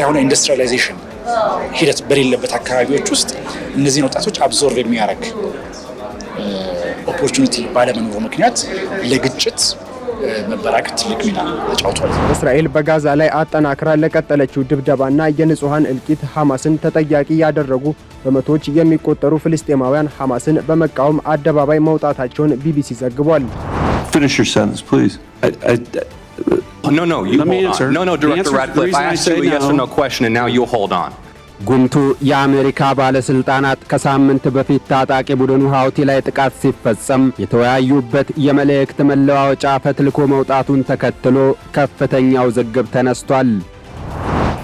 የሆነ ኢንዱስትሪያላይዜሽን ሂደት በሌለበት አካባቢዎች ውስጥ እነዚህን ወጣቶች አብዞርቭ የሚያደርግ ኦፖርቹኒቲ ባለመኖሩ ምክንያት ለግጭት መበራከት ትልቅ ሚና ተጫውቷል። እስራኤል በጋዛ ላይ አጠናክራ ለቀጠለችው ድብደባና የንጹሃን እልቂት ሐማስን ተጠያቂ ያደረጉ በመቶዎች የሚቆጠሩ ፍልስጤማውያን ሐማስን በመቃወም አደባባይ መውጣታቸውን ቢቢሲ ዘግቧል። Finish your sentence, please. No, you hold on. No, Director Radcliffe, I asked you a yes or no question, and now you hold on. ጉምቱ የአሜሪካ ባለስልጣናት ከሳምንት በፊት ታጣቂ ቡድኑ ሀውቲ ላይ ጥቃት ሲፈጸም የተወያዩበት የመልእክት መለዋወጫ ፈትልኮ መውጣቱን ተከትሎ ከፍተኛው ውዝግብ ተነስቷል።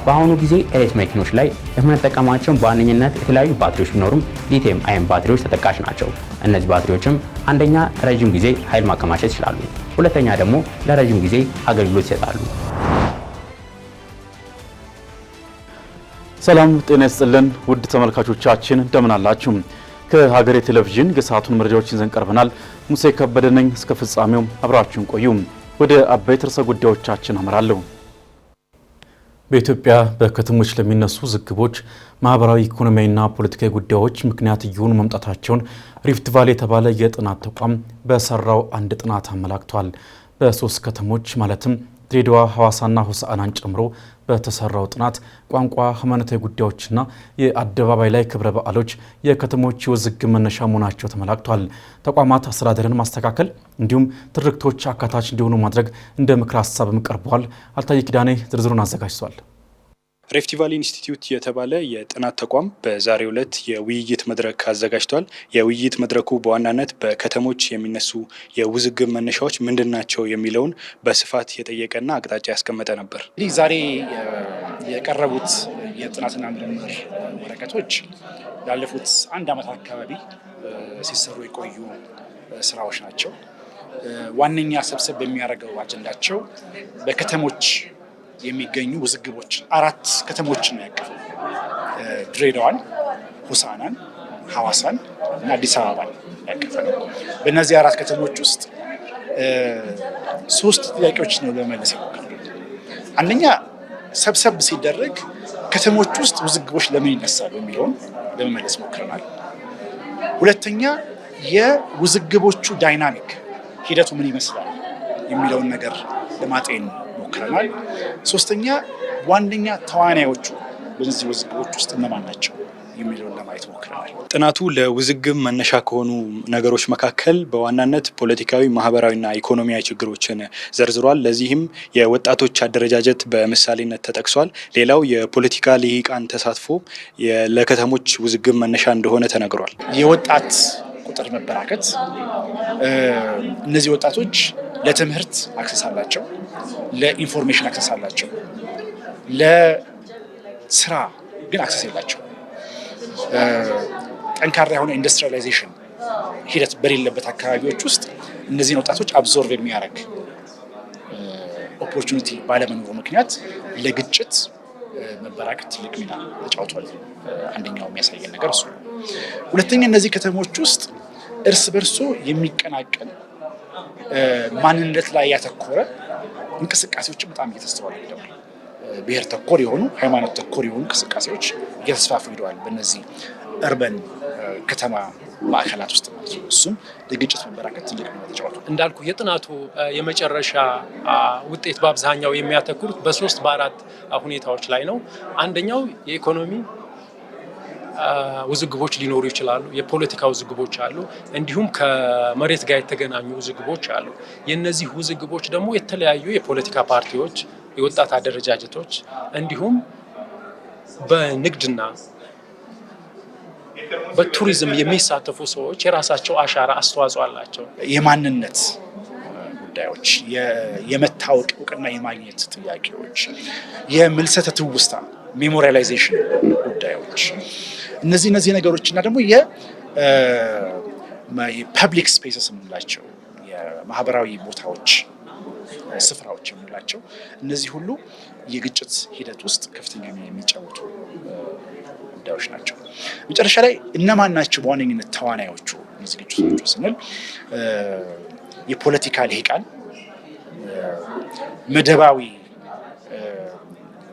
በአሁኑ ጊዜ ኤሌክትሪክ መኪኖች ላይ የምንጠቀማቸው በዋነኝነት የተለያዩ ባትሪዎች ቢኖሩም ሊቲየም አየን ባትሪዎች ተጠቃሽ ናቸው። እነዚህ ባትሪዎችም አንደኛ ረጅም ጊዜ ኃይል ማከማቸት ይችላሉ፣ ሁለተኛ ደግሞ ለረጅም ጊዜ አገልግሎት ይሰጣሉ። ሰላም ጤና ይስጥልን ውድ ተመልካቾቻችን እንደምን አላችሁ? ከሀገሬ ቴሌቪዥን የሰዓቱን መረጃዎችን ይዘን ቀርበናል። ሙሴ ከበደ ነኝ። እስከ ፍጻሜው አብራችሁን ቆዩ። ወደ አበይት ርዕሰ ጉዳዮቻችን አመራለሁ። በኢትዮጵያ በከተሞች ለሚነሱ ውዝግቦች ማህበራዊ፣ ኢኮኖሚያዊና ፖለቲካዊ ጉዳዮች ምክንያት እየሆኑ መምጣታቸውን ሪፍት ቫሊ የተባለ የጥናት ተቋም በሰራው አንድ ጥናት አመላክቷል። በሶስት ከተሞች ማለትም ድሬዳዋ፣ ሐዋሳና ሆሳዕናን ጨምሮ በተሰራው ጥናት ቋንቋ፣ ሃይማኖታዊ ጉዳዮችና የአደባባይ ላይ ክብረ በዓሎች የከተሞች ውዝግብ መነሻ መሆናቸው ተመላክቷል። ተቋማት አስተዳደርን ማስተካከል እንዲሁም ትርክቶች አካታች እንዲሆኑ ማድረግ እንደ ምክረ ሀሳብም ቀርበዋል። አልታይ ኪዳኔ ዝርዝሩን አዘጋጅቷል። ሪፍት ቫሊ ኢንስቲትዩት የተባለ የጥናት ተቋም በዛሬው ዕለት የውይይት መድረክ አዘጋጅቷል። የውይይት መድረኩ በዋናነት በከተሞች የሚነሱ የውዝግብ መነሻዎች ምንድናቸው የሚለውን በስፋት የጠየቀና አቅጣጫ ያስቀመጠ ነበር። እንግዲህ ዛሬ የቀረቡት የጥናትና ምርምር ወረቀቶች ላለፉት አንድ ዓመት አካባቢ ሲሰሩ የቆዩ ስራዎች ናቸው። ዋነኛ ሰብሰብ በሚያደርገው አጀንዳቸው በከተሞች የሚገኙ ውዝግቦች አራት ከተሞችን ነው ያቀፈው። ድሬዳዋን፣ ሆሳዕናን፣ ሐዋሳን እና አዲስ አበባን ያቀፈ ነው። በእነዚህ አራት ከተሞች ውስጥ ሶስት ጥያቄዎች ነው ለመመለስ የሞከርነው። አንደኛ ሰብሰብ ሲደረግ ከተሞች ውስጥ ውዝግቦች ለምን ይነሳሉ የሚለውን ለመመለስ ሞክረናል። ሁለተኛ የውዝግቦቹ ዳይናሚክ ሂደቱ ምን ይመስላል የሚለውን ነገር ለማጤን ሞክረናል። ሶስተኛ ዋነኛ ተዋናዮቹ በዚህ ውዝግቦች ውስጥ እነማን ናቸው የሚለውን ለማየት ሞክረናል። ጥናቱ ለውዝግብ መነሻ ከሆኑ ነገሮች መካከል በዋናነት ፖለቲካዊ፣ ማህበራዊና ኢኮኖሚያዊ ችግሮችን ዘርዝሯል። ለዚህም የወጣቶች አደረጃጀት በምሳሌነት ተጠቅሷል። ሌላው የፖለቲካ ልሂቃን ተሳትፎ ለከተሞች ውዝግብ መነሻ እንደሆነ ተነግሯል። የወጣት ቁጥር መበራከት፣ እነዚህ ወጣቶች ለትምህርት አክሰስ አላቸው፣ ለኢንፎርሜሽን አክሰስ አላቸው፣ ለስራ ግን አክሰስ የላቸው። ጠንካራ የሆነ ኢንዱስትሪያላይዜሽን ሂደት በሌለበት አካባቢዎች ውስጥ እነዚህን ወጣቶች አብዞርቭ የሚያደርግ ኦፖርቹኒቲ ባለመኖሩ ምክንያት ለግጭት መበራከት ትልቅ ሚና ተጫውቷል። አንደኛው የሚያሳየን ነገር እሱ ነው። ሁለተኛ እነዚህ ከተሞች ውስጥ እርስ በርሶ የሚቀናቀን ማንነት ላይ ያተኮረ እንቅስቃሴዎችን በጣም እየተስተዋሉ ሄደዋል። ብሔር ተኮር የሆኑ ሃይማኖት ተኮር የሆኑ እንቅስቃሴዎች እየተስፋፉ ሄደዋል በእነዚህ እርበን ከተማ ማዕከላት ውስጥ ማለት ነው። እሱም ለግጭት መበራከት ትልቅ ሚና ተጫውቷል። እንዳልኩ የጥናቱ የመጨረሻ ውጤት በአብዛኛው የሚያተኩሩት በሶስት በአራት ሁኔታዎች ላይ ነው። አንደኛው የኢኮኖሚ ውዝግቦች ሊኖሩ ይችላሉ። የፖለቲካ ውዝግቦች አሉ። እንዲሁም ከመሬት ጋር የተገናኙ ውዝግቦች አሉ። የነዚህ ውዝግቦች ደግሞ የተለያዩ የፖለቲካ ፓርቲዎች፣ የወጣት አደረጃጀቶች እንዲሁም በንግድና በቱሪዝም የሚሳተፉ ሰዎች የራሳቸው አሻራ አስተዋጽኦ አላቸው። የማንነት ጉዳዮች፣ የመታወቅ እውቅና የማግኘት ጥያቄዎች፣ የምልሰተ ትውስታ ሜሞሪያላይዜሽን ጉዳዮች፣ እነዚህ ነገሮች እና ደግሞ የፐብሊክ ስፔስስ የምንላቸው የማህበራዊ ቦታዎች ስፍራዎች የምንላቸው እነዚህ ሁሉ የግጭት ሂደት ውስጥ ከፍተኛ ሚና የሚጫወቱ ጉዳዮች ናቸው። መጨረሻ ላይ እነማን ናቸው በዋነኝነት ተዋናዮቹ እነዚህ ግጭቶች ስንል የፖለቲካ ልሂቃን፣ መደባዊ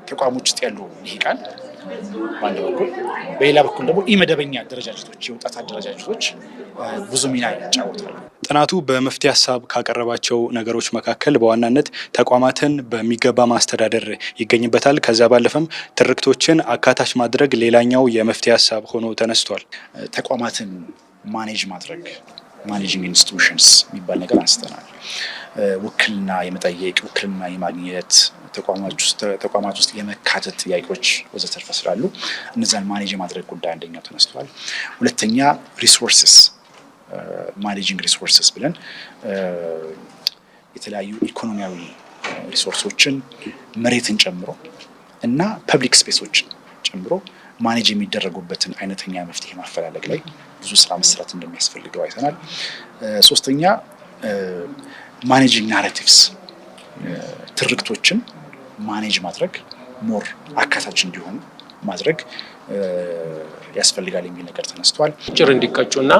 ተቋሞች ውስጥ ያሉ ልሂቃን በአንድ በኩል፣ በሌላ በኩል ደግሞ ኢመደበኛ አደረጃጀቶች የወጣት አደረጃጀቶች ብዙ ሚና ይጫወታሉ። ጥናቱ በመፍትሄ ሀሳብ ካቀረባቸው ነገሮች መካከል በዋናነት ተቋማትን በሚገባ ማስተዳደር ይገኝበታል። ከዛ ባለፈም ትርክቶችን አካታች ማድረግ ሌላኛው የመፍትሄ ሀሳብ ሆኖ ተነስቷል። ተቋማትን ማኔጅ ማድረግ ማኔጂንግ ኢንስቲትዩሽንስ የሚባል ነገር አንስተናል። ውክልና የመጠየቅ ውክልና የማግኘት ተቋማት ውስጥ የመካተት ጥያቄዎች ወዘተርፈ ስላሉ እነዛን ማኔጅ የማድረግ ጉዳይ አንደኛው ተነስቷል። ሁለተኛ ሪሶርስስ ማኔጂንግ ሪሶርስስ ብለን የተለያዩ ኢኮኖሚያዊ ሪሶርሶችን መሬትን ጨምሮ እና ፐብሊክ ስፔሶችን ጨምሮ ማኔጅ የሚደረጉበትን አይነተኛ መፍትሄ ማፈላለግ ላይ ብዙ ስራ መስራት እንደሚያስፈልገው አይተናል። ሶስተኛ ማኔጂንግ ናሬቲቭስ ትርክቶችን ማኔጅ ማድረግ ሞር አካታች እንዲሆኑ ማድረግ ያስፈልጋል የሚል ነገር ተነስቷል። ጭር እንዲቀጩና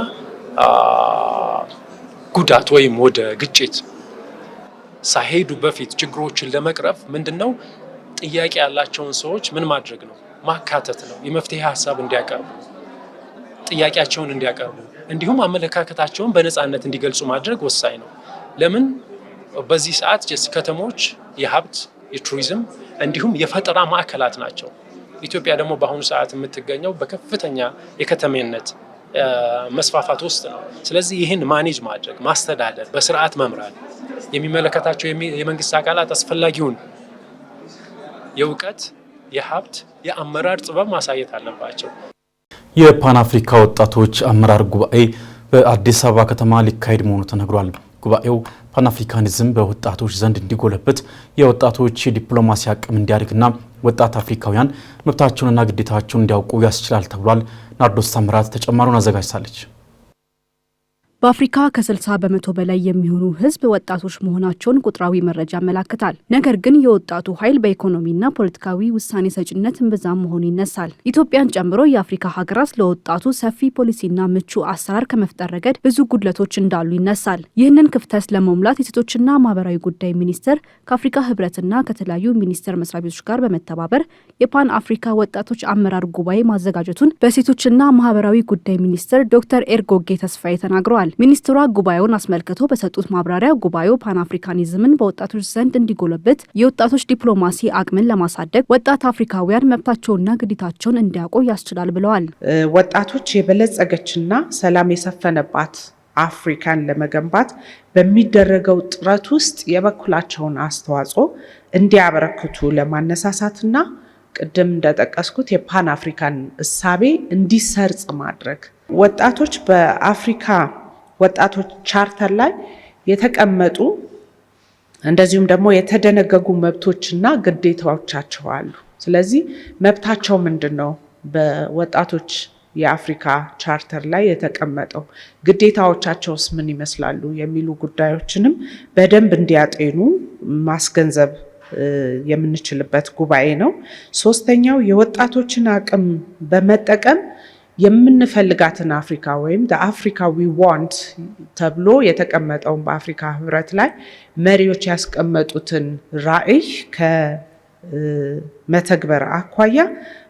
ጉዳት ወይም ወደ ግጭት ሳይሄዱ በፊት ችግሮችን ለመቅረፍ ምንድነው ጥያቄ ያላቸውን ሰዎች ምን ማድረግ ነው? ማካተት ነው። የመፍትሄ ሀሳብ እንዲያቀርቡ፣ ጥያቄያቸውን እንዲያቀርቡ፣ እንዲሁም አመለካከታቸውን በነፃነት እንዲገልጹ ማድረግ ወሳኝ ነው። ለምን በዚህ ሰዓት ከተሞች የሀብት የቱሪዝም እንዲሁም የፈጠራ ማዕከላት ናቸው። ኢትዮጵያ ደግሞ በአሁኑ ሰዓት የምትገኘው በከፍተኛ የከተሜነት መስፋፋት ውስጥ ነው። ስለዚህ ይህን ማኔጅ ማድረግ፣ ማስተዳደር፣ በስርዓት መምራት የሚመለከታቸው የመንግስት አካላት አስፈላጊውን የእውቀት፣ የሀብት፣ የአመራር ጥበብ ማሳየት አለባቸው። የፓን አፍሪካ ወጣቶች አመራር ጉባኤ በአዲስ አበባ ከተማ ሊካሄድ መሆኑ ተነግሯል። ጉባኤው ፓን አፍሪካኒዝም በወጣቶች ዘንድ እንዲጎለበት የወጣቶች የዲፕሎማሲ አቅም እንዲያድግና ወጣት አፍሪካውያን መብታቸውንና ግዴታቸውን እንዲያውቁ ያስችላል ተብሏል። ናርዶስ ታምራት ተጨማሪውን አዘጋጅታለች። በአፍሪካ ከ60 በመቶ በላይ የሚሆኑ ህዝብ ወጣቶች መሆናቸውን ቁጥራዊ መረጃ ያመለክታል። ነገር ግን የወጣቱ ኃይል በኢኮኖሚና ፖለቲካዊ ውሳኔ ሰጭነት እምብዛም መሆኑ ይነሳል። ኢትዮጵያን ጨምሮ የአፍሪካ ሀገራት ለወጣቱ ሰፊ ፖሊሲና ምቹ አሰራር ከመፍጠር ረገድ ብዙ ጉድለቶች እንዳሉ ይነሳል። ይህንን ክፍተት ለመሙላት የሴቶችና ማህበራዊ ጉዳይ ሚኒስቴር ከአፍሪካ ህብረትና ከተለያዩ ሚኒስቴር መስሪያ ቤቶች ጋር በመተባበር የፓን አፍሪካ ወጣቶች አመራር ጉባኤ ማዘጋጀቱን በሴቶችና ማህበራዊ ጉዳይ ሚኒስትር ዶክተር ኤርጎጌ ተስፋዬ ተናግረዋል። ሚኒስትሯ ጉባኤውን አስመልክቶ በሰጡት ማብራሪያ ጉባኤው ፓን አፍሪካኒዝምን በወጣቶች ዘንድ እንዲጎለበት የወጣቶች ዲፕሎማሲ አቅምን ለማሳደግ ወጣት አፍሪካውያን መብታቸውንና ግዴታቸውን እንዲያውቁ ያስችላል ብለዋል። ወጣቶች የበለጸገችና ሰላም የሰፈነባት አፍሪካን ለመገንባት በሚደረገው ጥረት ውስጥ የበኩላቸውን አስተዋጽኦ እንዲያበረክቱ ለማነሳሳትና ቅድም እንደጠቀስኩት የፓን አፍሪካን እሳቤ እንዲሰርጽ ማድረግ ወጣቶች በአፍሪካ ወጣቶች ቻርተር ላይ የተቀመጡ እንደዚሁም ደግሞ የተደነገጉ መብቶችና ግዴታዎቻቸው አሉ። ስለዚህ መብታቸው ምንድነው? በወጣቶች የአፍሪካ ቻርተር ላይ የተቀመጠው ግዴታዎቻቸውስ ምን ይመስላሉ? የሚሉ ጉዳዮችንም በደንብ እንዲያጤኑ ማስገንዘብ የምንችልበት ጉባኤ ነው። ሶስተኛው የወጣቶችን አቅም በመጠቀም የምንፈልጋትን አፍሪካ ወይም አፍሪካ ዊ ዋንት ተብሎ የተቀመጠውን በአፍሪካ ህብረት ላይ መሪዎች ያስቀመጡትን ራዕይ ከመተግበር አኳያ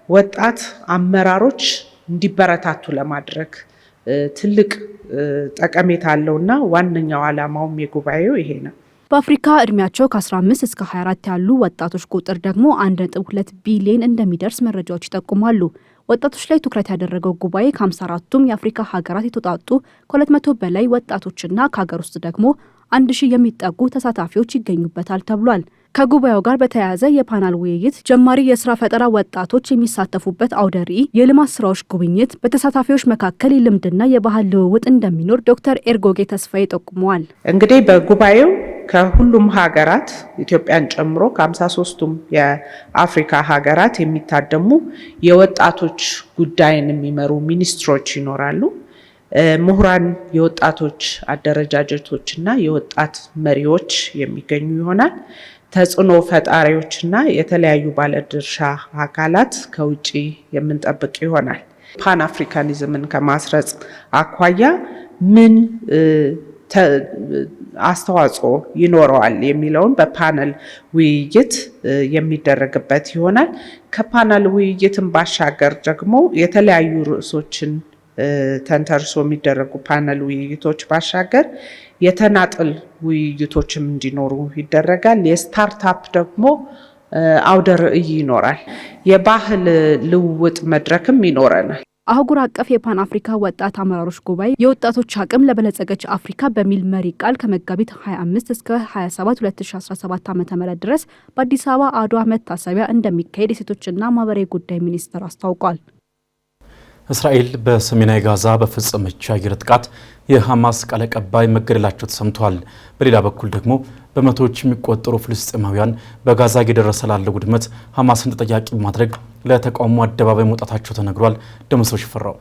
ወጣት አመራሮች እንዲበረታቱ ለማድረግ ትልቅ ጠቀሜታ አለውና ዋነኛው ዓላማውም የጉባኤው ይሄ ነው። በአፍሪካ እድሜያቸው ከ15 እስከ 24 ያሉ ወጣቶች ቁጥር ደግሞ 1.2 ቢሊዮን እንደሚደርስ መረጃዎች ይጠቁማሉ። ወጣቶች ላይ ትኩረት ያደረገው ጉባኤ ከ54ቱም የአፍሪካ ሀገራት የተውጣጡ ከ200 በላይ ወጣቶችና ከሀገር ውስጥ ደግሞ 1000 የሚጠጉ ተሳታፊዎች ይገኙበታል ተብሏል። ከጉባኤው ጋር በተያያዘ የፓናል ውይይት፣ ጀማሪ የስራ ፈጠራ ወጣቶች የሚሳተፉበት አውደ ርዕይ፣ የልማት ስራዎች ጉብኝት፣ በተሳታፊዎች መካከል የልምድና የባህል ልውውጥ እንደሚኖር ዶክተር ኤርጎጌ ተስፋዬ ጠቁመዋል። እንግዲህ በጉባኤው ከሁሉም ሀገራት ኢትዮጵያን ጨምሮ ከ53ቱም የአፍሪካ ሀገራት የሚታደሙ የወጣቶች ጉዳይን የሚመሩ ሚኒስትሮች ይኖራሉ። ምሁራን፣ የወጣቶች አደረጃጀቶችና የወጣት መሪዎች የሚገኙ ይሆናል። ተጽዕኖ ፈጣሪዎችና የተለያዩ ባለድርሻ አካላት ከውጪ የምንጠብቅ ይሆናል። ፓን አፍሪካኒዝምን ከማስረጽ አኳያ ምን አስተዋጽኦ ይኖረዋል የሚለውን በፓነል ውይይት የሚደረግበት ይሆናል። ከፓነል ውይይትን ባሻገር ደግሞ የተለያዩ ርዕሶችን ተንተርሶ የሚደረጉ ፓነል ውይይቶች ባሻገር የተናጥል ውይይቶችም እንዲኖሩ ይደረጋል። የስታርታፕ ደግሞ አውደ ርዕይ ይኖራል። የባህል ልውውጥ መድረክም ይኖረናል። አህጉር አቀፍ የፓን አፍሪካ ወጣት አመራሮች ጉባኤ የወጣቶች አቅም ለበለጸገች አፍሪካ በሚል መሪ ቃል ከመጋቢት 25 እስከ 27 2017 ዓ.ም ድረስ በአዲስ አበባ አድዋ መታሰቢያ እንደሚካሄድ የሴቶችና ማህበራዊ ጉዳይ ሚኒስቴር አስታውቋል። እስራኤል በሰሜናዊ ጋዛ በፈጸመች የአየር ጥቃት የሐማስ ቃል አቀባይ መገደላቸው ተሰምቷል። በሌላ በኩል ደግሞ በመቶዎች የሚቆጠሩ ፍልስጤማውያን በጋዛ እየደረሰ ላለው ውድመት ሐማስን ተጠያቂ በማድረግ ለተቃውሞ አደባባይ መውጣታቸው ተነግሯል። ደምሰው ሽፈራው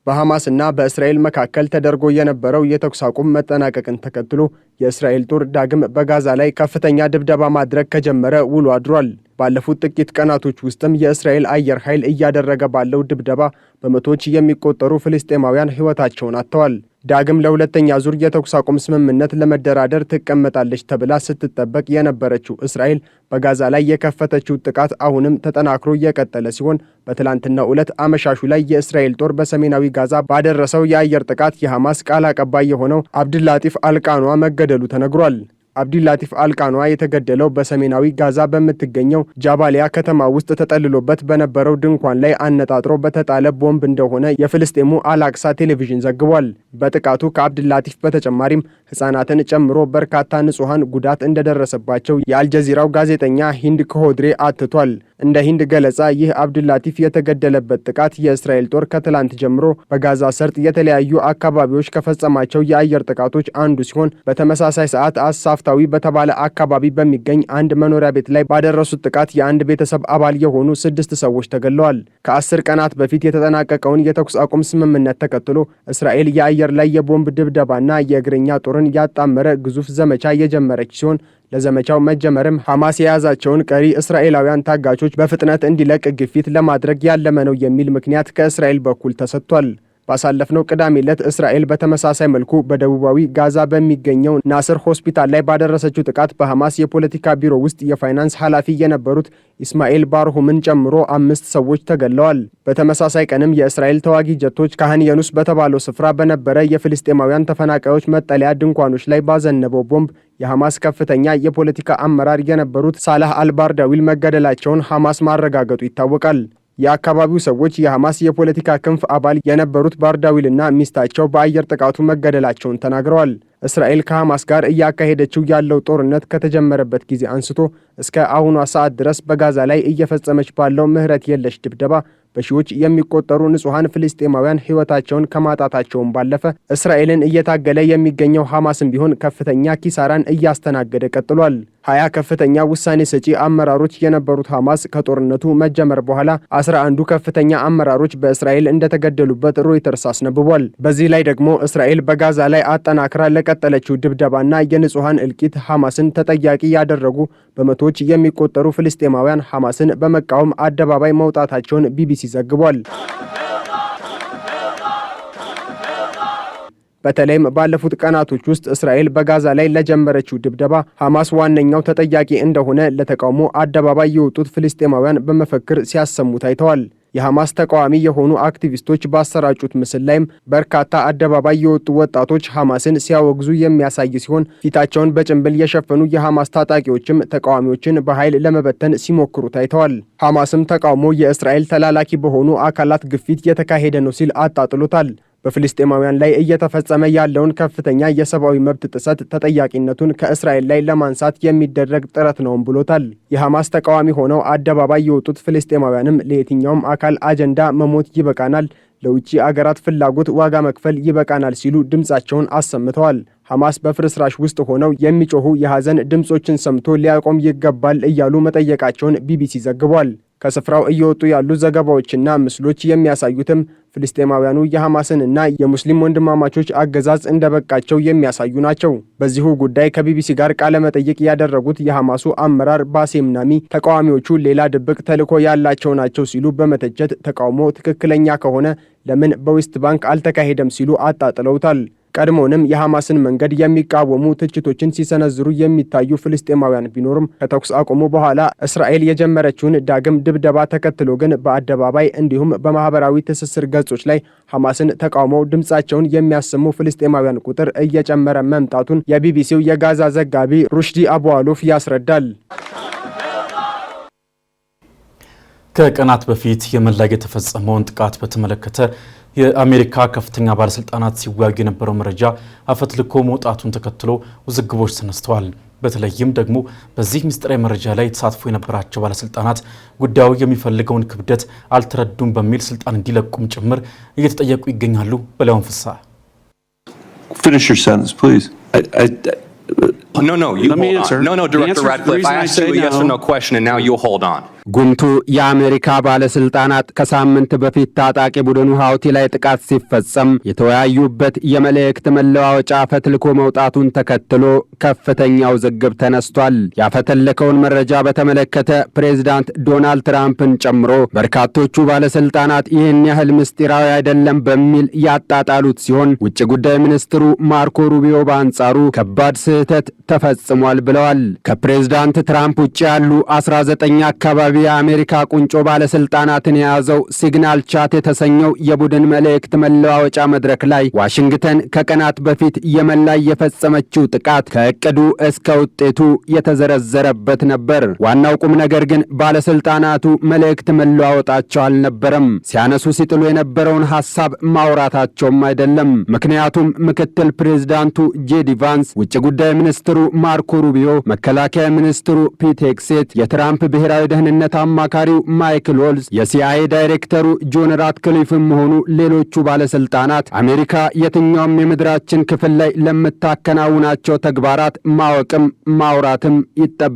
በሐማስና በእስራኤል መካከል ተደርጎ የነበረው የተኩስ አቁም መጠናቀቅን ተከትሎ የእስራኤል ጦር ዳግም በጋዛ ላይ ከፍተኛ ድብደባ ማድረግ ከጀመረ ውሎ አድሯል። ባለፉት ጥቂት ቀናቶች ውስጥም የእስራኤል አየር ኃይል እያደረገ ባለው ድብደባ በመቶዎች የሚቆጠሩ ፍልስጤማውያን ሕይወታቸውን አጥተዋል። ዳግም ለሁለተኛ ዙር የተኩስ አቁም ስምምነት ለመደራደር ትቀመጣለች ተብላ ስትጠበቅ የነበረችው እስራኤል በጋዛ ላይ የከፈተችው ጥቃት አሁንም ተጠናክሮ የቀጠለ ሲሆን በትላንትናው ዕለት አመሻሹ ላይ የእስራኤል ጦር በሰሜናዊ ጋዛ ባደረሰው የአየር ጥቃት የሐማስ ቃል አቀባይ የሆነው አብድላጢፍ አልቃኗ መገደሉ ተነግሯል። አብዲላቲፍ አልቃኗ የተገደለው በሰሜናዊ ጋዛ በምትገኘው ጃባሊያ ከተማ ውስጥ ተጠልሎበት በነበረው ድንኳን ላይ አነጣጥሮ በተጣለ ቦምብ እንደሆነ የፍልስጤሙ አልአቅሳ ቴሌቪዥን ዘግቧል። በጥቃቱ ከአብድላቲፍ በተጨማሪም ሕፃናትን ጨምሮ በርካታ ንጹሐን ጉዳት እንደደረሰባቸው የአልጀዚራው ጋዜጠኛ ሂንድ ከሆድሬ አትቷል። እንደ ሂንድ ገለጻ ይህ አብድላቲፍ የተገደለበት ጥቃት የእስራኤል ጦር ከትላንት ጀምሮ በጋዛ ሰርጥ የተለያዩ አካባቢዎች ከፈጸማቸው የአየር ጥቃቶች አንዱ ሲሆን በተመሳሳይ ሰዓት አሳፍታዊ በተባለ አካባቢ በሚገኝ አንድ መኖሪያ ቤት ላይ ባደረሱት ጥቃት የአንድ ቤተሰብ አባል የሆኑ 6 ሰዎች ተገድለዋል። ከ10 ቀናት በፊት የተጠናቀቀውን የተኩስ አቁም ስምምነት ተከትሎ እስራኤል የአየር ላይ የቦምብ ድብደባና የእግረኛ ጦርን ያጣመረ ግዙፍ ዘመቻ የጀመረች ሲሆን ለዘመቻው መጀመርም ሐማስ የያዛቸውን ቀሪ እስራኤላውያን ታጋቾች በፍጥነት እንዲለቅ ግፊት ለማድረግ ያለመ ነው የሚል ምክንያት ከእስራኤል በኩል ተሰጥቷል። ባሳለፍነው ቅዳሜ ዕለት እስራኤል በተመሳሳይ መልኩ በደቡባዊ ጋዛ በሚገኘው ናስር ሆስፒታል ላይ ባደረሰችው ጥቃት በሐማስ የፖለቲካ ቢሮ ውስጥ የፋይናንስ ኃላፊ የነበሩት ኢስማኤል ባርሁምን ጨምሮ 5 ሰዎች ተገድለዋል። በተመሳሳይ ቀንም የእስራኤል ተዋጊ ጀቶች ካህን የኑስ በተባለው ስፍራ በነበረ የፍልስጤማውያን ተፈናቃዮች መጠለያ ድንኳኖች ላይ ባዘነበው ቦምብ የሐማስ ከፍተኛ የፖለቲካ አመራር የነበሩት ሳላህ አልባርዳዊል መገደላቸውን ሐማስ ማረጋገጡ ይታወቃል። የአካባቢው ሰዎች የሐማስ የፖለቲካ ክንፍ አባል የነበሩት ባርዳዊልና ሚስታቸው በአየር ጥቃቱ መገደላቸውን ተናግረዋል። እስራኤል ከሐማስ ጋር እያካሄደችው ያለው ጦርነት ከተጀመረበት ጊዜ አንስቶ እስከ አሁኗ ሰዓት ድረስ በጋዛ ላይ እየፈጸመች ባለው ምህረት የለሽ ድብደባ በሺዎች የሚቆጠሩ ንጹሐን ፍልስጤማውያን ሕይወታቸውን ከማጣታቸውም ባለፈ እስራኤልን እየታገለ የሚገኘው ሐማስም ቢሆን ከፍተኛ ኪሳራን እያስተናገደ ቀጥሏል። 20 ከፍተኛ ውሳኔ ሰጪ አመራሮች የነበሩት ሐማስ ከጦርነቱ መጀመር በኋላ 11ዱ ከፍተኛ አመራሮች በእስራኤል እንደተገደሉበት ሮይተርስ አስነብቧል። በዚህ ላይ ደግሞ እስራኤል በጋዛ ላይ አጠናክራ ለቀጠለችው ድብደባና የንጹሐን እልቂት ሐማስን ተጠያቂ ያደረጉ በመቶዎች የሚቆጠሩ ፍልስጤማውያን ሐማስን በመቃወም አደባባይ መውጣታቸውን ቢቢሲ ዘግቧል። በተለይም ባለፉት ቀናቶች ውስጥ እስራኤል በጋዛ ላይ ለጀመረችው ድብደባ ሐማስ ዋነኛው ተጠያቂ እንደሆነ ለተቃውሞ አደባባይ የወጡት ፍልስጤማውያን በመፈክር ሲያሰሙ ታይተዋል። የሐማስ ተቃዋሚ የሆኑ አክቲቪስቶች ባሰራጩት ምስል ላይም በርካታ አደባባይ የወጡ ወጣቶች ሐማስን ሲያወግዙ የሚያሳይ ሲሆን ፊታቸውን በጭንብል የሸፈኑ የሐማስ ታጣቂዎችም ተቃዋሚዎችን በኃይል ለመበተን ሲሞክሩ ታይተዋል። ሐማስም ተቃውሞ የእስራኤል ተላላኪ በሆኑ አካላት ግፊት የተካሄደ ነው ሲል አጣጥሎታል። በፍልስጤማውያን ላይ እየተፈጸመ ያለውን ከፍተኛ የሰብአዊ መብት ጥሰት ተጠያቂነቱን ከእስራኤል ላይ ለማንሳት የሚደረግ ጥረት ነውም ብሎታል። የሐማስ ተቃዋሚ ሆነው አደባባይ የወጡት ፍልስጤማውያንም ለየትኛውም አካል አጀንዳ መሞት ይበቃናል፣ ለውጭ አገራት ፍላጎት ዋጋ መክፈል ይበቃናል ሲሉ ድምጻቸውን አሰምተዋል። ሐማስ በፍርስራሽ ውስጥ ሆነው የሚጮሁ የሐዘን ድምጾችን ሰምቶ ሊያቆም ይገባል እያሉ መጠየቃቸውን ቢቢሲ ዘግቧል። ከስፍራው እየወጡ ያሉ ዘገባዎችና ምስሎች የሚያሳዩትም ፍልስጤማውያኑ የሐማስንና የሙስሊም ወንድማማቾች አገዛዝ እንደበቃቸው የሚያሳዩ ናቸው። በዚሁ ጉዳይ ከቢቢሲ ጋር ቃለ መጠይቅ ያደረጉት የሐማሱ አመራር ባሴም ናሚ ተቃዋሚዎቹ ሌላ ድብቅ ተልዕኮ ያላቸው ናቸው ሲሉ በመተቸት ተቃውሞ ትክክለኛ ከሆነ ለምን በዌስት ባንክ አልተካሄደም ሲሉ አጣጥለውታል። ቀድሞንም የሐማስን መንገድ የሚቃወሙ ትችቶችን ሲሰነዝሩ የሚታዩ ፍልስጤማውያን ቢኖርም ከተኩስ አቁሙ በኋላ እስራኤል የጀመረችውን ዳግም ድብደባ ተከትሎ ግን በአደባባይ እንዲሁም በማህበራዊ ትስስር ገጾች ላይ ሐማስን ተቃውመው ድምጻቸውን የሚያሰሙ ፍልስጤማውያን ቁጥር እየጨመረ መምጣቱን የቢቢሲው የጋዛ ዘጋቢ ሩሽዲ አቡአሉፍ ያስረዳል። ከቀናት በፊት የመን ላይ የተፈጸመውን ጥቃት በተመለከተ የአሜሪካ ከፍተኛ ባለስልጣናት ሲወያዩ የነበረው መረጃ አፈትልኮ መውጣቱን ተከትሎ ውዝግቦች ተነስተዋል። በተለይም ደግሞ በዚህ ምስጢራዊ መረጃ ላይ ተሳትፎ የነበራቸው ባለስልጣናት ጉዳዩ የሚፈልገውን ክብደት አልተረዱም በሚል ስልጣን እንዲለቁም ጭምር እየተጠየቁ ይገኛሉ። በላውን ፍሳ Finish your sentence, please. No, Director Radcliffe. I asked you a yes or no question, and now you hold on. ጉምቱ የአሜሪካ ባለስልጣናት ከሳምንት በፊት ታጣቂ ቡድኑ ሀውቲ ላይ ጥቃት ሲፈጸም የተወያዩበት የመልእክት መለዋወጫ ፈትልኮ መውጣቱን ተከትሎ ከፍተኛ ውዝግብ ተነስቷል። ያፈተለከውን መረጃ በተመለከተ ፕሬዝዳንት ዶናልድ ትራምፕን ጨምሮ በርካቶቹ ባለስልጣናት ይህን ያህል ምስጢራዊ አይደለም በሚል ያጣጣሉት ሲሆን ውጭ ጉዳይ ሚኒስትሩ ማርኮ ሩቢዮ በአንጻሩ ከባድ ስህተት ተፈጽሟል ብለዋል። ከፕሬዝዳንት ትራምፕ ውጭ ያሉ 19 አካባቢ የአሜሪካ ቁንጮ ባለስልጣናትን የያዘው ሲግናል ቻት የተሰኘው የቡድን መልእክት መለዋወጫ መድረክ ላይ ዋሽንግተን ከቀናት በፊት የመን ላይ የፈጸመችው ጥቃት ከእቅዱ እስከ ውጤቱ የተዘረዘረበት ነበር። ዋናው ቁም ነገር ግን ባለስልጣናቱ መልእክት መለዋወጣቸው አልነበረም። ሲያነሱ ሲጥሉ የነበረውን ሐሳብ ማውራታቸውም አይደለም። ምክንያቱም ምክትል ፕሬዝዳንቱ ጄዲ ቫንስ፣ ውጭ ጉዳይ ሚኒስትሩ ማርኮ ሩቢዮ፣ መከላከያ ሚኒስትሩ ፒት ሄግሴት፣ የትራምፕ ብሔራዊ ደህንነት አማካሪው ማይክል ዎልዝ፣ የሲአይኤ ዳይሬክተሩ ጆን ራትክሊፍም ሆኑ ሌሎቹ ባለስልጣናት አሜሪካ የትኛውም የምድራችን ክፍል ላይ ለምታከናውናቸው ተግባራት ማወቅም ማውራትም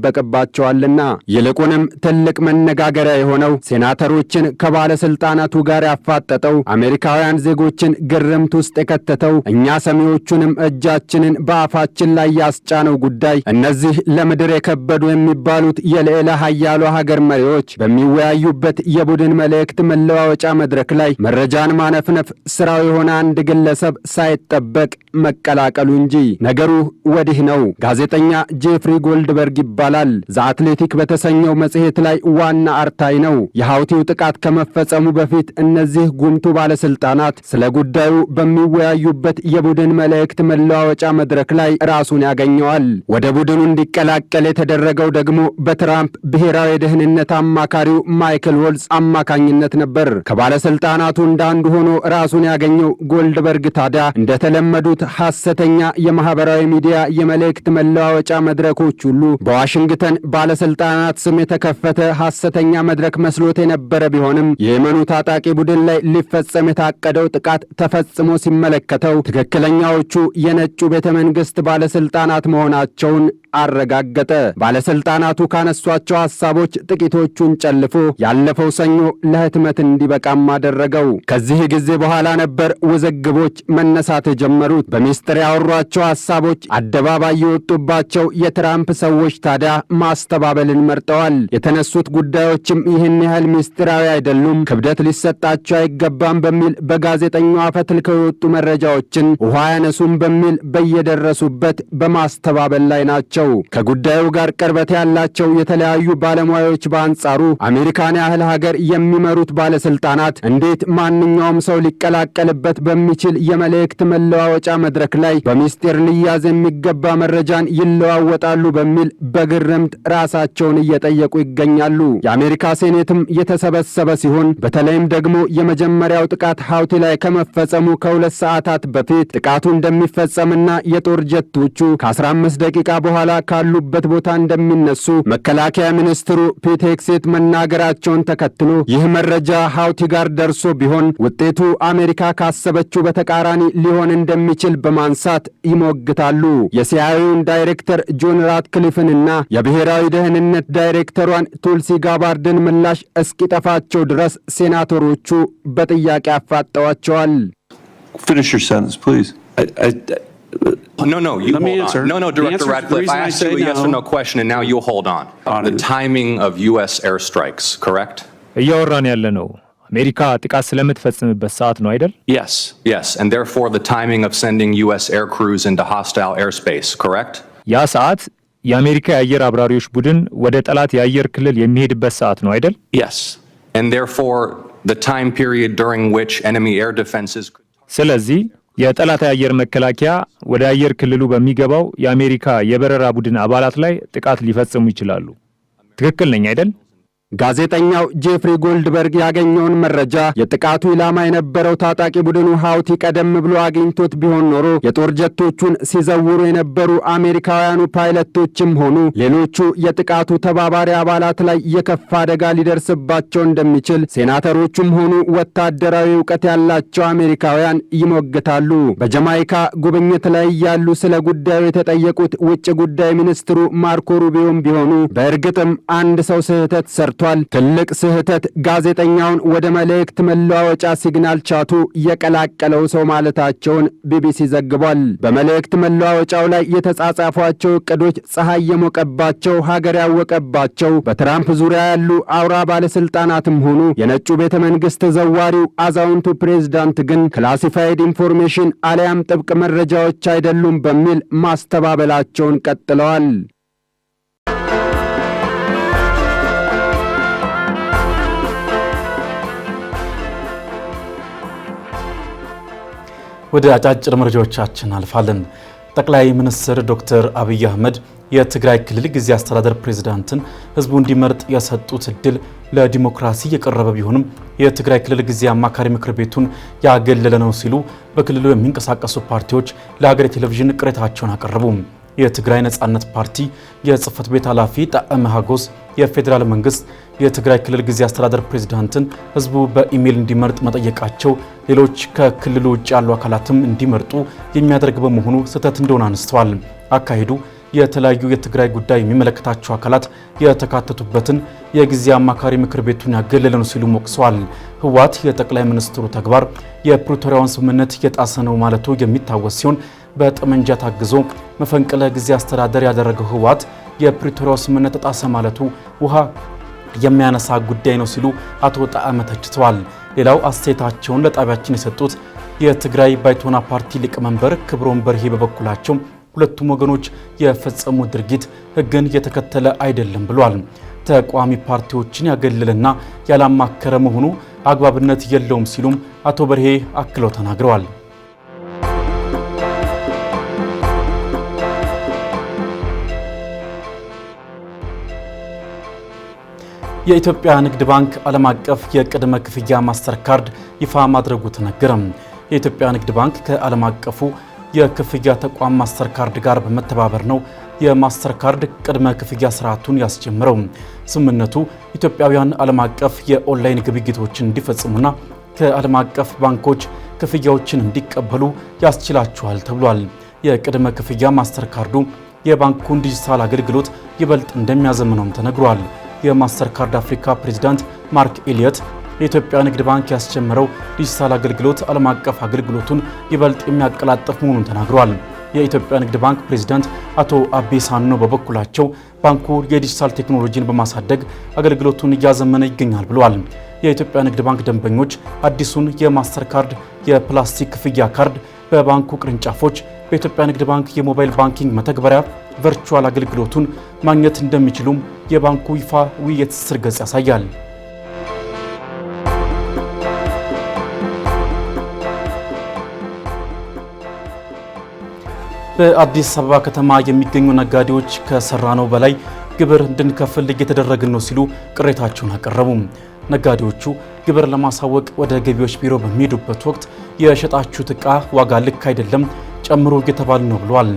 ይጠበቅባቸዋልና። ይልቁንም ትልቅ መነጋገሪያ የሆነው ሴናተሮችን ከባለስልጣናቱ ጋር ያፋጠጠው አሜሪካውያን ዜጎችን ግርምት ውስጥ የከተተው እኛ ሰሚዎቹንም እጃችንን በአፋችን ላይ ያስጫነው ጉዳይ እነዚህ ለምድር የከበዱ የሚባሉት የልዕለ ኃያሏ ሀገር መሪዎች በሚወያዩበት የቡድን መልእክት መለዋወጫ መድረክ ላይ መረጃን ማነፍነፍ ስራው የሆነ አንድ ግለሰብ ሳይጠበቅ መቀላቀሉ እንጂ። ነገሩ ወዲህ ነው። ጋዜጠኛ ጄፍሪ ጎልድበርግ ይባላል። ዘአትሌቲክ በተሰኘው መጽሔት ላይ ዋና አርታይ ነው። የሐውቲው ጥቃት ከመፈጸሙ በፊት እነዚህ ጉምቱ ባለስልጣናት ስለ ጉዳዩ በሚወያዩበት የቡድን መልእክት መለዋወጫ መድረክ ላይ ራሱን ያገኘዋል። ወደ ቡድኑ እንዲቀላቀል የተደረገው ደግሞ በትራምፕ ብሔራዊ ደህንነት አማካሪው ማይክል ዎልዝ አማካኝነት ነበር። ከባለስልጣናቱ እንዳንዱ ሆኖ ራሱን ያገኘው ጎልድበርግ ታዲያ እንደተለመዱት ሐሰተኛ የማህበራዊ ሚዲያ የመልእክት መለዋወጫ መድረኮች ሁሉ በዋሽንግተን ባለስልጣናት ስም የተከፈተ ሐሰተኛ መድረክ መስሎት የነበረ ቢሆንም የየመኑ ታጣቂ ቡድን ላይ ሊፈጸም የታቀደው ጥቃት ተፈጽሞ ሲመለከተው ትክክለኛዎቹ የነጩ ቤተ መንግስት ባለስልጣናት መሆናቸውን አረጋገጠ። ባለስልጣናቱ ካነሷቸው ሐሳቦች ጥቂቶቹን ጨልፎ ያለፈው ሰኞ ለህትመት እንዲበቃም አደረገው። ከዚህ ጊዜ በኋላ ነበር ውዝግቦች መነሳት የጀመሩት። በሚስጥር ያወሯቸው ሐሳቦች አደባባይ የወጡባቸው የትራምፕ ሰዎች ታዲያ ማስተባበልን መርጠዋል። የተነሱት ጉዳዮችም ይህን ያህል ሚስጥራዊ አይደሉም፣ ክብደት ሊሰጣቸው አይገባም በሚል በጋዜጠኛው አፈትልከው የወጡ መረጃዎችን ውሃ ያነሱም በሚል በየደረሱበት በማስተባበል ላይ ናቸው። ከጉዳዩ ጋር ቅርበት ያላቸው የተለያዩ ባለሙያዎች በአንጻሩ አሜሪካን ያህል ሀገር የሚመሩት ባለስልጣናት እንዴት ማንኛውም ሰው ሊቀላቀልበት በሚችል የመልእክት መለዋወጫ መድረክ ላይ በሚስጢር ሊያዝ የሚገባ መረጃን ይለዋወጣሉ በሚል በግርምት ራሳቸውን እየጠየቁ ይገኛሉ። የአሜሪካ ሴኔትም የተሰበሰበ ሲሆን በተለይም ደግሞ የመጀመሪያው ጥቃት ሐውቲ ላይ ከመፈጸሙ ከ2 ሰዓታት በፊት ጥቃቱ እንደሚፈጸምና የጦር ጀቶቹ ከ15 ደቂቃ በኋላ ካሉበት ቦታ እንደሚነሱ መከላከያ ሚኒስትሩ ፒት ሄግሴት መናገራቸውን ተከትሎ ይህ መረጃ ሐውቲ ጋር ደርሶ ቢሆን ውጤቱ አሜሪካ ካሰበችው በተቃራኒ ሊሆን እንደሚችል በማንሳት ይሞግታሉ። የሲአይኤውን ዳይሬክተር ጆን ራትክሊፍንና የብሔራዊ ደህንነት ዳይሬክተሯን ቱልሲ ጋባርድን ምላሽ እስኪጠፋቸው ድረስ ሴናተሮቹ በጥያቄ አፋጠዋቸዋል። Finish your sentence, please. No, you hold on. No, Director Radcliffe. I asked you a yes or no question, and now you hold on. The timing of U.S. airstrikes, correct? እያወራን ያለ ነው አሜሪካ ጥቃት ስለምትፈጽምበት ሰዓት ነው አይደል? Yes, and therefore the timing of sending US air crews into hostile airspace, correct? ያ ሰዓት የአሜሪካ የአየር አብራሪዎች ቡድን ወደ ጠላት የአየር ክልል የሚሄድበት ሰዓት ነው አይደል? Yes, and therefore the time period during which enemy air defenses. ስለዚህ የጠላት የአየር መከላከያ ወደ አየር ክልሉ በሚገባው የአሜሪካ የበረራ ቡድን አባላት ላይ ጥቃት ሊፈጽሙ ይችላሉ። ትክክል ነኝ አይደል? ጋዜጠኛው ጄፍሪ ጎልድበርግ ያገኘውን መረጃ የጥቃቱ ኢላማ የነበረው ታጣቂ ቡድኑ ሀውቲ ቀደም ብሎ አግኝቶት ቢሆን ኖሮ የጦር ጀቶቹን ሲዘውሩ የነበሩ አሜሪካውያኑ ፓይለቶችም ሆኑ ሌሎቹ የጥቃቱ ተባባሪ አባላት ላይ የከፋ አደጋ ሊደርስባቸው እንደሚችል ሴናተሮቹም ሆኑ ወታደራዊ ዕውቀት ያላቸው አሜሪካውያን ይሞግታሉ። በጀማይካ ጉብኝት ላይ ያሉ ስለ ጉዳዩ የተጠየቁት ውጭ ጉዳይ ሚኒስትሩ ማርኮ ሩቢዮም ቢሆኑ በእርግጥም አንድ ሰው ስህተት ሰርቷል፣ ትልቅ ስህተት፣ ጋዜጠኛውን ወደ መልእክት መለዋወጫ ሲግናል ቻቱ የቀላቀለው ሰው ማለታቸውን ቢቢሲ ዘግቧል። በመልእክት መለዋወጫው ላይ የተጻጻፏቸው እቅዶች ፀሐይ የሞቀባቸው ሀገር ያወቀባቸው በትራምፕ ዙሪያ ያሉ አውራ ባለስልጣናትም ሆኑ የነጩ ቤተ መንግስት ተዘዋሪው አዛውንቱ ፕሬዝዳንት ግን ክላሲፋይድ ኢንፎርሜሽን አለያም ጥብቅ መረጃዎች አይደሉም በሚል ማስተባበላቸውን ቀጥለዋል። ወደ አጫጭር መረጃዎቻችን አልፋለን። ጠቅላይ ሚኒስትር ዶክተር አብይ አህመድ የትግራይ ክልል ጊዜያዊ አስተዳደር ፕሬዝዳንትን ህዝቡ እንዲመርጥ የሰጡት እድል ለዲሞክራሲ የቀረበ ቢሆንም የትግራይ ክልል ጊዜያዊ አማካሪ ምክር ቤቱን ያገለለ ነው ሲሉ በክልሉ የሚንቀሳቀሱ ፓርቲዎች ለሀገሬ ቴሌቪዥን ቅሬታቸውን አቀረቡ። የትግራይ ነጻነት ፓርቲ የጽህፈት ቤት ኃላፊ ጣዕመ ሀጎስ የፌዴራል መንግስት የትግራይ ክልል ጊዜያዊ አስተዳደር ፕሬዝዳንትን ህዝቡ በኢሜል እንዲመርጥ መጠየቃቸው ሌሎች ከክልሉ ውጭ ያሉ አካላትም እንዲመርጡ የሚያደርግ በመሆኑ ስህተት እንደሆነ አንስተዋል። አካሄዱ የተለያዩ የትግራይ ጉዳይ የሚመለከታቸው አካላት የተካተቱበትን የጊዜያዊ አማካሪ ምክር ቤቱን ያገለለ ነው ሲሉ ወቅሰዋል። ህወሓት የጠቅላይ ሚኒስትሩ ተግባር የፕሪቶሪያውን ስምምነት የጣሰ ነው ማለቱ የሚታወስ ሲሆን በጠመንጃ ታግዞ መፈንቅለ ጊዜ አስተዳደር ያደረገው ህወሓት የፕሪቶሪያው ስምምነት ተጣሰ ማለቱ ውሃ የሚያነሳ ጉዳይ ነው ሲሉ አቶ ጣዕመ ተችተዋል። ሌላው አስተያየታቸውን ለጣቢያችን የሰጡት የትግራይ ባይቶና ፓርቲ ሊቀመንበር ክብሮም በርሄ በበኩላቸው ሁለቱም ወገኖች የፈጸሙት ድርጊት ህግን የተከተለ አይደለም ብሏል። ተቋሚ ፓርቲዎችን ያገለለና ያላማከረ መሆኑ አግባብነት የለውም ሲሉም አቶ በርሄ አክለው ተናግረዋል። የኢትዮጵያ ንግድ ባንክ ዓለም አቀፍ የቅድመ ክፍያ ማስተር ካርድ ይፋ ማድረጉ ተነገረ። የኢትዮጵያ ንግድ ባንክ ከዓለም አቀፉ የክፍያ ተቋም ማስተር ካርድ ጋር በመተባበር ነው የማስተር ካርድ ቅድመ ክፍያ ስርዓቱን ያስጀምረው። ስምምነቱ ኢትዮጵያውያን ዓለም አቀፍ የኦንላይን ግብይቶችን እንዲፈጽሙና ከዓለም አቀፍ ባንኮች ክፍያዎችን እንዲቀበሉ ያስችላቸዋል ተብሏል። የቅድመ ክፍያ ማስተር ካርዱ የባንኩን ዲጂታል አገልግሎት ይበልጥ እንደሚያዘምነውም ተነግሯል። የማስተር ካርድ አፍሪካ ፕሬዝዳንት ማርክ ኤሊየት የኢትዮጵያ ንግድ ባንክ ያስጀመረው ዲጂታል አገልግሎት ዓለም አቀፍ አገልግሎቱን ይበልጥ የሚያቀላጥፍ መሆኑን ተናግሯል። የኢትዮጵያ ንግድ ባንክ ፕሬዝዳንት አቶ አቤ ሳኖ በበኩላቸው ባንኩ የዲጂታል ቴክኖሎጂን በማሳደግ አገልግሎቱን እያዘመነ ይገኛል ብለዋል። የኢትዮጵያ ንግድ ባንክ ደንበኞች አዲሱን የማስተር ካርድ የፕላስቲክ ክፍያ ካርድ በባንኩ ቅርንጫፎች በኢትዮጵያ ንግድ ባንክ የሞባይል ባንኪንግ መተግበሪያ ቨርቹዋል አገልግሎቱን ማግኘት እንደሚችሉም የባንኩ ይፋዊ የትስስር ገጽ ያሳያል። በአዲስ አበባ ከተማ የሚገኙ ነጋዴዎች ከሰራነው በላይ ግብር እንድንከፍል እየተደረግን ነው ሲሉ ቅሬታቸውን አቀረቡ። ነጋዴዎቹ ግብር ለማሳወቅ ወደ ገቢዎች ቢሮ በሚሄዱበት ወቅት የሸጣችሁት ዕቃ ዋጋ ልክ አይደለም፣ ጨምሮ እየተባሉ ነው ብለዋል።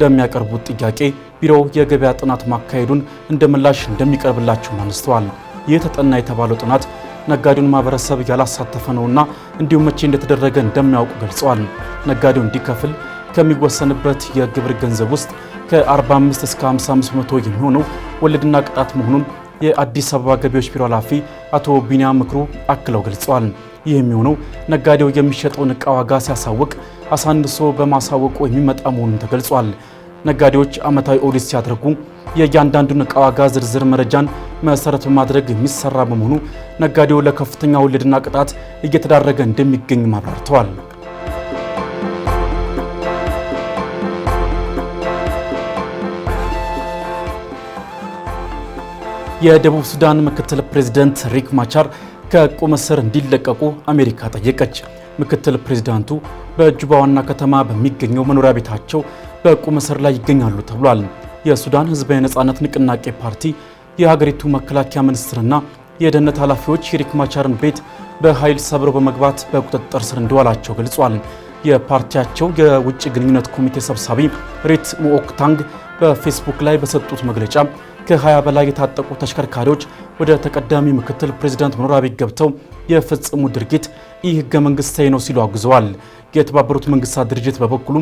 ለሚያቀርቡት ጥያቄ ቢሮው የገበያ ጥናት ማካሄዱን እንደ ምላሽ እንደሚቀርብላቸው አንስተዋል። ይህ ተጠና የተባለው ጥናት ነጋዴውን ማህበረሰብ ያላሳተፈ ነውና እንዲሁም መቼ እንደተደረገ እንደሚያውቁ ገልጸዋል። ነጋዴው እንዲከፍል ከሚወሰንበት የግብር ገንዘብ ውስጥ ከ45 እስከ 55% የሚሆነው ወለድና ቅጣት መሆኑን የአዲስ አበባ ገቢዎች ቢሮ ኃላፊ አቶ ቢኒያም ምክሩ አክለው ገልጸዋል። ይህ የሚሆነው ነጋዴው የሚሸጠውን ዕቃ ዋጋ ሲያሳውቅ አሳንሶ በማሳወቁ የሚመጣ መሆኑን ተገልጿል። ነጋዴዎች ዓመታዊ ኦዲት ሲያደርጉ የእያንዳንዱን ዕቃ ዋጋ ዝርዝር መረጃን መሰረት በማድረግ የሚሰራ በመሆኑ ነጋዴው ለከፍተኛ ወለድና ቅጣት እየተዳረገ እንደሚገኝ ማብራርተዋል። የደቡብ ሱዳን ምክትል ፕሬዝዳንት ሪክ ማቻር ከቁም እስር እንዲለቀቁ አሜሪካ ጠየቀች። ምክትል ፕሬዝዳንቱ በጁባ ዋና ከተማ በሚገኘው መኖሪያ ቤታቸው በቁም እስር ላይ ይገኛሉ ተብሏል። የሱዳን ሕዝባዊ ነጻነት ንቅናቄ ፓርቲ የሀገሪቱ መከላከያ ሚኒስትርና የደህንነት ኃላፊዎች የሪክ ማቻርን ቤት በኃይል ሰብረው በመግባት በቁጥጥር ስር እንደዋላቸው ገልጿል። የፓርቲያቸው የውጭ ግንኙነት ኮሚቴ ሰብሳቢ ሪት ሙኦክታንግ በፌስቡክ ላይ በሰጡት መግለጫ ከ20 በላይ የታጠቁ ተሽከርካሪዎች ወደ ተቀዳሚ ምክትል ፕሬዝዳንት መኖሪያ ቤት ገብተው የፈጸሙ ድርጊት ይህ ህገ መንግስታዊ ነው ሲሉ አውግዘዋል። የተባበሩት መንግስታት ድርጅት በበኩሉ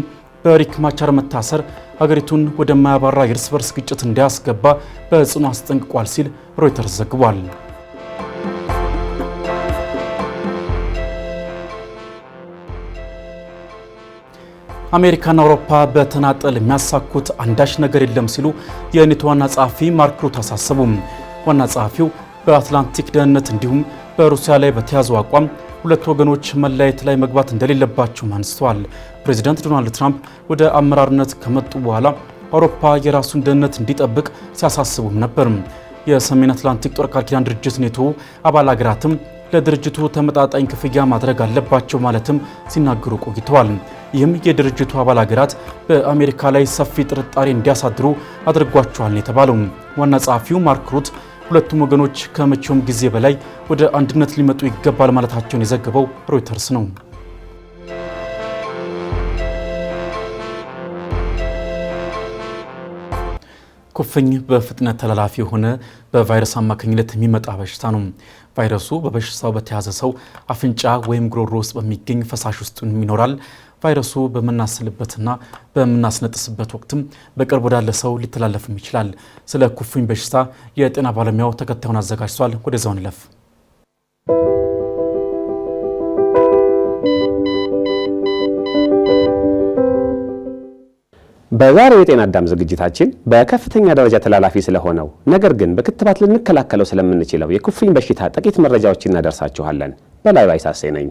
በሪክ ማቻር መታሰር ሀገሪቱን ወደማያባራ የእርስ በርስ ግጭት እንዳያስገባ በጽኑ አስጠንቅቋል ሲል ሮይተርስ ዘግቧል። አሜሪካና አውሮፓ በተናጠል የሚያሳኩት አንዳች ነገር የለም ሲሉ የኔቶ ዋና ጸሐፊ ማርክ ሩት አሳሰቡ። ዋና ጸሐፊው በአትላንቲክ ደህንነት እንዲሁም በሩሲያ ላይ በተያዘው አቋም ሁለት ወገኖች መለያየት ላይ መግባት እንደሌለባቸው አንስተዋል። ፕሬዚዳንት ዶናልድ ትራምፕ ወደ አመራርነት ከመጡ በኋላ አውሮፓ የራሱን ደህንነት እንዲጠብቅ ሲያሳስቡም ነበር። የሰሜን አትላንቲክ ጦር ቃል ኪዳን ድርጅት ኔቶ አባል ሀገራትም ለድርጅቱ ተመጣጣኝ ክፍያ ማድረግ አለባቸው ማለትም ሲናገሩ ቆይተዋል። ይህም የድርጅቱ አባል ሀገራት በአሜሪካ ላይ ሰፊ ጥርጣሬ እንዲያሳድሩ አድርጓቸዋል የተባለው ዋና ጸሐፊው ማርክ ሩት ሁለቱም ወገኖች ከመቼውም ጊዜ በላይ ወደ አንድነት ሊመጡ ይገባል ማለታቸውን የዘገበው ሮይተርስ ነው። ኩፍኝ በፍጥነት ተላላፊ የሆነ በቫይረስ አማካኝነት የሚመጣ በሽታ ነው። ቫይረሱ በበሽታው በተያዘ ሰው አፍንጫ ወይም ጉሮሮ ውስጥ በሚገኝ ፈሳሽ ውስጥ ይኖራል። ቫይረሱ በምናስልበትና በምናስነጥስበት ወቅትም በቅርብ ወዳለ ሰው ሊተላለፍም ይችላል። ስለ ኩፍኝ በሽታ የጤና ባለሙያው ተከታዩን አዘጋጅቷል። ወደዛው እንለፍ። በዛሬው የጤና አዳም ዝግጅታችን በከፍተኛ ደረጃ ተላላፊ ስለሆነው ነገር ግን በክትባት ልንከላከለው ስለምንችለው የኩፍኝ በሽታ ጥቂት መረጃዎችን እናደርሳችኋለን። በላይ ባይሳሴ ነኝ።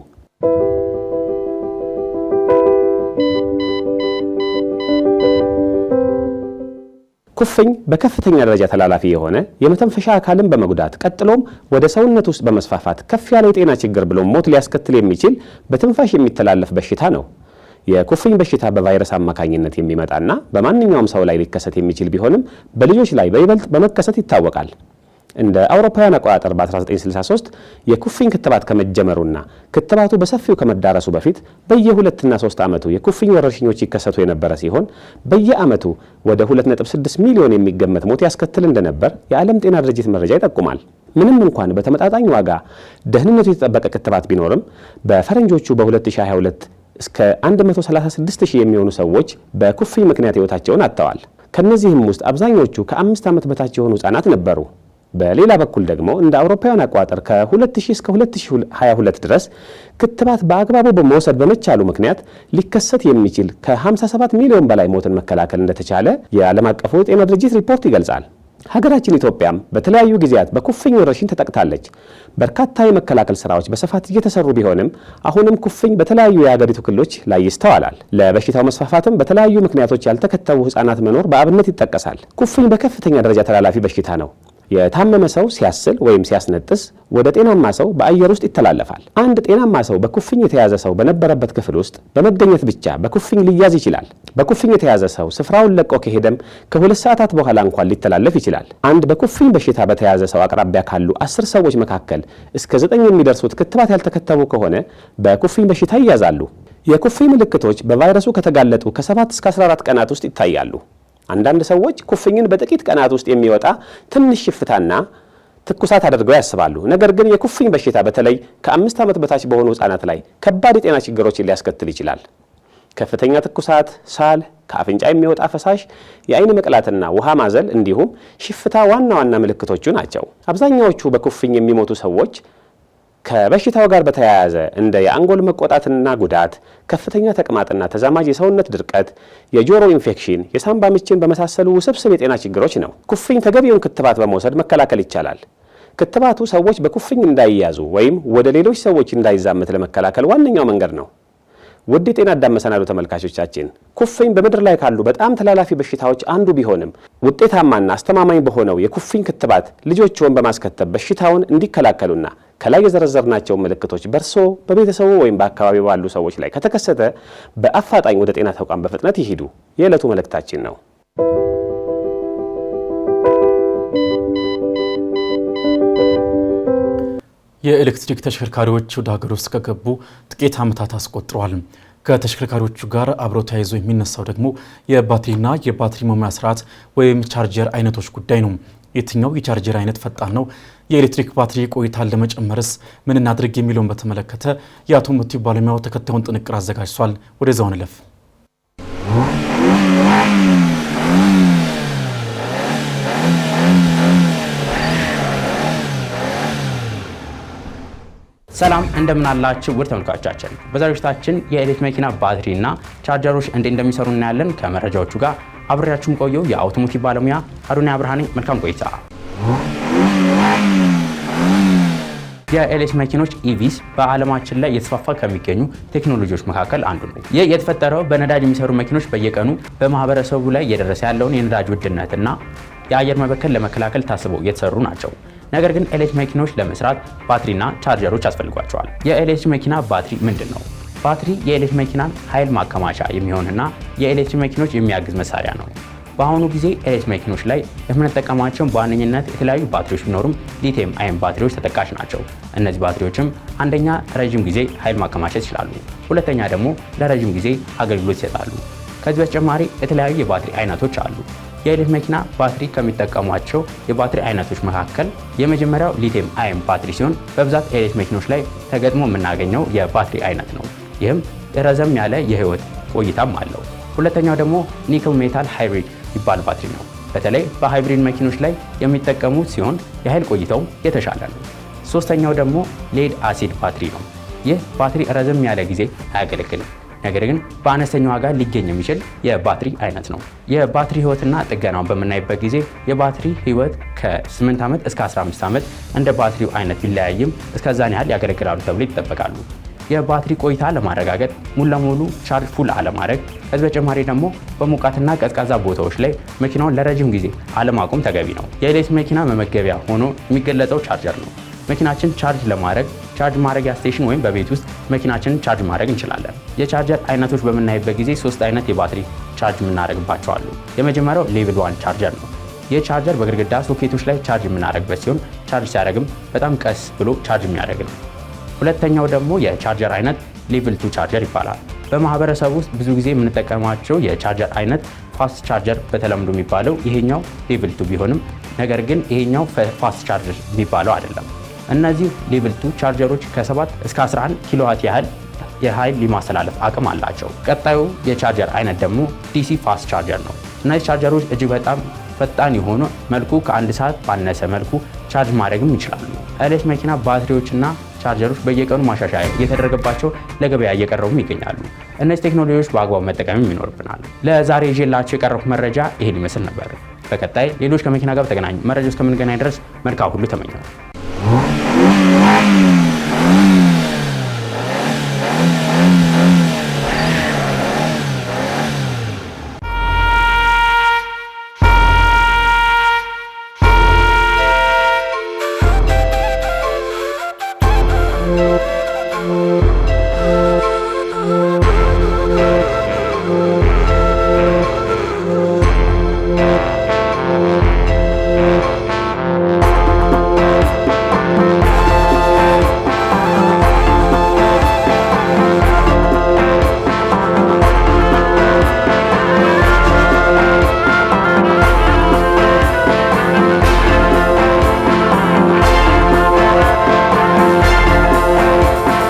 ኩፍኝ በከፍተኛ ደረጃ ተላላፊ የሆነ የመተንፈሻ አካልን በመጉዳት ቀጥሎም ወደ ሰውነት ውስጥ በመስፋፋት ከፍ ያለ የጤና ችግር ብሎም ሞት ሊያስከትል የሚችል በትንፋሽ የሚተላለፍ በሽታ ነው። የኩፍኝ በሽታ በቫይረስ አማካኝነት የሚመጣና በማንኛውም ሰው ላይ ሊከሰት የሚችል ቢሆንም በልጆች ላይ በይበልጥ በመከሰት ይታወቃል። እንደ አውሮፓውያን አቆጣጠር በ1963 የኩፍኝ ክትባት ከመጀመሩና ክትባቱ በሰፊው ከመዳረሱ በፊት በየ2 እና 3 ዓመቱ የኩፍኝ ወረርሽኞች ይከሰቱ የነበረ ሲሆን በየዓመቱ ወደ 2.6 ሚሊዮን የሚገመት ሞት ያስከትል እንደነበር የዓለም ጤና ድርጅት መረጃ ይጠቁማል። ምንም እንኳን በተመጣጣኝ ዋጋ ደህንነቱ የተጠበቀ ክትባት ቢኖርም በፈረንጆቹ በ2022 እስከ 136,000 የሚሆኑ ሰዎች በኩፍኝ ምክንያት ህይወታቸውን አጥተዋል። ከነዚህም ውስጥ አብዛኞቹ ከ5 ዓመት በታች የሆኑ ህጻናት ነበሩ። በሌላ በኩል ደግሞ እንደ አውሮፓውያን አቆጣጠር ከ2000 እስከ 2022 ድረስ ክትባት በአግባቡ በመውሰድ በመቻሉ ምክንያት ሊከሰት የሚችል ከ57 ሚሊዮን በላይ ሞትን መከላከል እንደተቻለ የዓለም አቀፉ ጤና ድርጅት ሪፖርት ይገልጻል። ሀገራችን ኢትዮጵያም በተለያዩ ጊዜያት በኩፍኝ ወረርሽኝ ተጠቅታለች። በርካታ የመከላከል ስራዎች በስፋት እየተሰሩ ቢሆንም አሁንም ኩፍኝ በተለያዩ የሀገሪቱ ክልሎች ላይ ይስተዋላል። ለበሽታው መስፋፋትም በተለያዩ ምክንያቶች ያልተከተቡ ህጻናት መኖር በአብነት ይጠቀሳል። ኩፍኝ በከፍተኛ ደረጃ ተላላፊ በሽታ ነው። የታመመ ሰው ሲያስል ወይም ሲያስነጥስ ወደ ጤናማ ሰው በአየር ውስጥ ይተላለፋል። አንድ ጤናማ ሰው በኩፍኝ የተያዘ ሰው በነበረበት ክፍል ውስጥ በመገኘት ብቻ በኩፍኝ ሊያዝ ይችላል። በኩፍኝ የተያዘ ሰው ስፍራውን ለቆ ከሄደም ከ2 ሰዓታት በኋላ እንኳን ሊተላለፍ ይችላል። አንድ በኩፍኝ በሽታ በተያዘ ሰው አቅራቢያ ካሉ 10 ሰዎች መካከል እስከ 9 የሚደርሱት ክትባት ያልተከተቡ ከሆነ በኩፍኝ በሽታ ይያዛሉ። የኩፍኝ ምልክቶች በቫይረሱ ከተጋለጡ ከ7 እስከ 14 ቀናት ውስጥ ይታያሉ። አንዳንድ ሰዎች ኩፍኝን በጥቂት ቀናት ውስጥ የሚወጣ ትንሽ ሽፍታና ትኩሳት አድርገው ያስባሉ። ነገር ግን የኩፍኝ በሽታ በተለይ ከ5 ዓመት በታች በሆኑ ህጻናት ላይ ከባድ የጤና ችግሮችን ሊያስከትል ይችላል። ከፍተኛ ትኩሳት፣ ሳል፣ ከአፍንጫ የሚወጣ ፈሳሽ፣ የአይን መቅላትና ውሃ ማዘል እንዲሁም ሽፍታ ዋና ዋና ምልክቶቹ ናቸው። አብዛኛዎቹ በኩፍኝ የሚሞቱ ሰዎች ከበሽታው ጋር በተያያዘ እንደ የአንጎል መቆጣትና ጉዳት፣ ከፍተኛ ተቅማጥና ተዛማጅ የሰውነት ድርቀት፣ የጆሮ ኢንፌክሽን፣ የሳምባ ምችን በመሳሰሉ ውስብስብ የጤና ችግሮች ነው። ኩፍኝ ተገቢውን ክትባት በመውሰድ መከላከል ይቻላል። ክትባቱ ሰዎች በኩፍኝ እንዳይያዙ ወይም ወደ ሌሎች ሰዎች እንዳይዛመት ለመከላከል ዋነኛው መንገድ ነው። ውድ የጤና አዳም መሰናዶ ተመልካቾቻችን፣ ኩፍኝ በምድር ላይ ካሉ በጣም ተላላፊ በሽታዎች አንዱ ቢሆንም ውጤታማና አስተማማኝ በሆነው የኩፍኝ ክትባት ልጆችዎን በማስከተብ በሽታውን እንዲከላከሉና ከላይ የዘረዘርናቸው ምልክቶች በርሶ በቤተሰቡ ወይም በአካባቢው ባሉ ሰዎች ላይ ከተከሰተ በአፋጣኝ ወደ ጤና ተቋም በፍጥነት ይሂዱ የዕለቱ መልእክታችን ነው። የኤሌክትሪክ ተሽከርካሪዎች ወደ ሀገር ውስጥ ከገቡ ጥቂት ዓመታት አስቆጥረዋል። ከተሽከርካሪዎቹ ጋር አብሮ ተያይዞ የሚነሳው ደግሞ የባትሪና የባትሪ መሙያ ስርዓት ወይም ቻርጀር አይነቶች ጉዳይ ነው። የትኛው የቻርጀር አይነት ፈጣን ነው? የኤሌክትሪክ ባትሪ ቆይታን ለመጨመርስ ምን እናድርግ የሚለውን በተመለከተ የአውቶሞቲቭ ባለሙያው ተከታዩን ጥንቅር አዘጋጅቷል። ወደዛው እንለፍ። ሰላም እንደምን አላችሁ ውድ ተመልካቾቻችን። በዛሬው ዝግጅታችን የኤሌክትሪክ መኪና ባትሪና ቻርጀሮች እንዴት እንደሚሰሩ እናያለን። ከመረጃዎቹ ጋር አብሬያችሁም ቆየው የአውቶሞቲቭ ባለሙያ አዱንያ ብርሃኔ። መልካም ቆይታ። የኤሌክትሪክ መኪኖች ኢቪስ በዓለማችን ላይ እየተስፋፋ ከሚገኙ ቴክኖሎጂዎች መካከል አንዱ ነው። ይህ የተፈጠረው በነዳጅ የሚሰሩ መኪኖች በየቀኑ በማህበረሰቡ ላይ እየደረሰ ያለውን የነዳጅ ውድነትና የአየር መበከል ለመከላከል ታስበው የተሰሩ ናቸው። ነገር ግን ኤሌክትሪክ መኪኖች ለመስራት ባትሪና ቻርጀሮች ያስፈልጓቸዋል። የኤሌክትሪክ መኪና ባትሪ ምንድን ነው? ባትሪ የኤሌክትሪክ መኪናን ኃይል ማከማቻ የሚሆንና የኤሌክትሪክ መኪኖች የሚያግዝ መሳሪያ ነው። በአሁኑ ጊዜ ኤሌክትሪክ መኪኖች ላይ የምንጠቀማቸው በዋነኝነት የተለያዩ ባትሪዎች ቢኖሩም ሊቲየም አየን ባትሪዎች ተጠቃሽ ናቸው። እነዚህ ባትሪዎችም አንደኛ ረጅም ጊዜ ኃይል ማከማቸት ይችላሉ፣ ሁለተኛ ደግሞ ለረጅም ጊዜ አገልግሎት ይሰጣሉ። ከዚህ በተጨማሪ የተለያዩ የባትሪ አይነቶች አሉ። የኤሌክትሪክ መኪና ባትሪ ከሚጠቀሟቸው የባትሪ አይነቶች መካከል የመጀመሪያው ሊቲየም አየን ባትሪ ሲሆን በብዛት ኤሌክትሪክ መኪኖች ላይ ተገጥሞ የምናገኘው የባትሪ አይነት ነው። ይህም ረዘም ያለ የህይወት ቆይታም አለው። ሁለተኛው ደግሞ ኒክል ሜታል ሃይብሪድ ይባል ባትሪ ነው። በተለይ በሃይብሪድ መኪኖች ላይ የሚጠቀሙት ሲሆን የኃይል ቆይታውም የተሻለ ነው። ሶስተኛው ደግሞ ሌድ አሲድ ባትሪ ነው። ይህ ባትሪ ረዘም ያለ ጊዜ አያገለግልም፣ ነገር ግን በአነስተኛ ዋጋ ሊገኝ የሚችል የባትሪ አይነት ነው። የባትሪ ህይወትና ጥገናውን በምናይበት ጊዜ የባትሪ ህይወት ከ8 ዓመት እስከ 15 ዓመት እንደ ባትሪው አይነት ቢለያይም እስከዛን ያህል ያገለግላሉ ተብሎ ይጠበቃሉ። የባትሪ ቆይታ ለማረጋገጥ ሙሉ ለሙሉ ቻርጅ ፉል አለማድረግ፣ ከዚህ በተጨማሪ ደግሞ በሞቃትና ቀዝቃዛ ቦታዎች ላይ መኪናውን ለረጅም ጊዜ አለማቆም ተገቢ ነው። የኤሌክትሪክ መኪና መመገቢያ ሆኖ የሚገለጸው ቻርጀር ነው። መኪናችን ቻርጅ ለማድረግ ቻርጅ ማድረጊያ ስቴሽን ወይም በቤት ውስጥ መኪናችንን ቻርጅ ማድረግ እንችላለን። የቻርጀር አይነቶች በምናይበት ጊዜ 3 አይነት የባትሪ ቻርጅ የምናደርግባቸው አሉ። የመጀመሪያው ሌቭል 1 ቻርጀር ነው። ይህ ቻርጀር በግድግዳ ሶኬቶች ላይ ቻርጅ የምናደርግበት ሲሆን ቻርጅ ሲያደርግም በጣም ቀስ ብሎ ቻርጅ የሚያደርግ ነው። ሁለተኛው ደግሞ የቻርጀር አይነት ሌቭል 2 ቻርጀር ይባላል። በማህበረሰቡ ውስጥ ብዙ ጊዜ የምንጠቀማቸው የቻርጀር አይነት ፋስት ቻርጀር በተለምዶ የሚባለው ይሄኛው ሌቭል 2 ቢሆንም ነገር ግን ይሄኛው ፋስት ቻርጀር የሚባለው አይደለም። እነዚህ ሌቭል 2 ቻርጀሮች ከ7 እስከ 11 ኪሎዋት ያህል የኃይል የማስተላለፍ አቅም አላቸው። ቀጣዩ የቻርጀር አይነት ደግሞ ዲሲ ፋስት ቻርጀር ነው። እነዚህ ቻርጀሮች እጅግ በጣም ፈጣን የሆኑ መልኩ ከአንድ ሰዓት ባነሰ መልኩ ቻርጅ ማድረግም ይችላሉ። ኤሌክትሪክ መኪና ባትሪዎችና ቻርጀሮች በየቀኑ ማሻሻያ እየተደረገባቸው ለገበያ እየቀረቡም ይገኛሉ። እነዚህ ቴክኖሎጂዎች በአግባቡ መጠቀምም ይኖርብናል። ለዛሬ ይዤላችሁ የቀረብኩት መረጃ ይሄን ይመስል ነበር። በቀጣይ ሌሎች ከመኪና ጋር በተገናኙ መረጃ እስከምንገናኝ ድረስ መልካም ሁሉ ተመኘው።